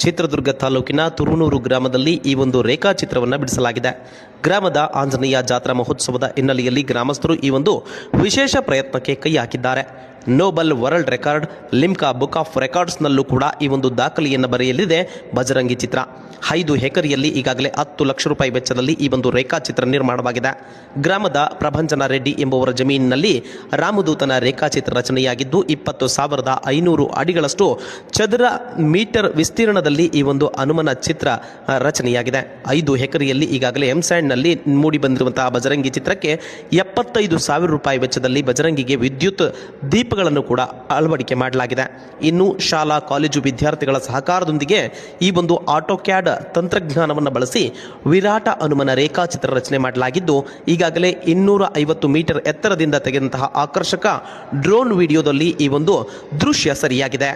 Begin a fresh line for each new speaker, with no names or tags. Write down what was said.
ಚಿತ್ರದುರ್ಗ ತಾಲೂಕಿನ ತುರುನೂರು ಗ್ರಾಮದಲ್ಲಿ ಈ ಒಂದು ರೇಖಾಚಿತ್ರವನ್ನು ಬಿಡಿಸಲಾಗಿದೆ. ಗ್ರಾಮದ ಆಂಜನೇಯ ಜಾತ್ರಾ ಮಹೋತ್ಸವದ ಹಿನ್ನೆಲೆಯಲ್ಲಿ ಗ್ರಾಮಸ್ಥರು ಈ ಒಂದು ವಿಶೇಷ ಪ್ರಯತ್ನಕ್ಕೆ ಕೈ ಹಾಕಿದ್ದಾರೆ. Nobel world record, Limca book of ರೆಕಾರ್ಡ್ಸ್ನಲ್ಲೂ ಕೂಡ ಈ ಒಂದು ದಾಖಲೆಯನ್ನು ಬರೆಯಲಿದೆ ಬಜರಂಗಿ ಚಿತ್ರ. 5 ಎಕರೆಯಲ್ಲಿ ಈಗಾಗಲೇ 10 ಲಕ್ಷ ರೂಪಾಯಿ ವೆಚ್ಚದಲ್ಲಿ ಈ ಒಂದು ರೇಖಾಚಿತ್ರ ನಿರ್ಮಾಣವಾಗಿದೆ. ಗ್ರಾಮದ ಪ್ರಭಂಜನ ರೆಡ್ಡಿ ಎಂಬುವರ ಜಮೀನಿನಲ್ಲಿ ರಾಮದೂತನ ರೇಖಾಚಿತ್ರ ರಚನೆಯಾಗಿದ್ದು 20,500 ಅಡಿಗಳಷ್ಟು ಚದರ ಮೀಟರ್ ವಿಸ್ತೀರ್ಣದಲ್ಲಿ ಈ ಒಂದು ಹನುಮನ ಚಿತ್ರ ರಚನೆಯಾಗಿದೆ. 5 ಎಕರೆಯಲ್ಲಿ ಈಗಾಗಲೇ ಎಂಸ್ಯಾಂಡ್ನಲ್ಲಿ ಮೂಡಿ ಬಂದಿರುವಂತಹ ಬಜರಂಗಿ ಚಿತ್ರಕ್ಕೆ 75,000 ರೂಪಾಯಿ ವೆಚ್ಚದಲ್ಲಿ ಬಜರಂಗಿಗೆ ವಿದ್ಯುತ್ ದೀಪಗಳನ್ನು ಕೂಡ ಅಳವಡಿಕೆ ಮಾಡಲಾಗಿದೆ. ಇನ್ನು ಶಾಲಾ ಕಾಲೇಜು ವಿದ್ಯಾರ್ಥಿಗಳ ಸಹಕಾರದೊಂದಿಗೆ ಈ ಒಂದು ಆಟೋಕ್ಯಾಡ್ ತಂತ್ರಜ್ಞಾನವನ್ನು ಬಳಸಿ ವಿರಾಟ ಹನುಮನ ರೇಖಾಚಿತ್ರ ರಚನೆ ಮಾಡಲಾಗಿದ್ದು ಈಗಾಗಲೇ 250 ಮೀಟರ್ ಎತ್ತರದಿಂದ ತೆಗೆದಂತಹ ಆಕರ್ಷಕ ಡ್ರೋನ್ ವಿಡಿಯೋದಲ್ಲಿ ಈ ಒಂದು ದೃಶ್ಯ ಸರಿಯಾಗಿದೆ.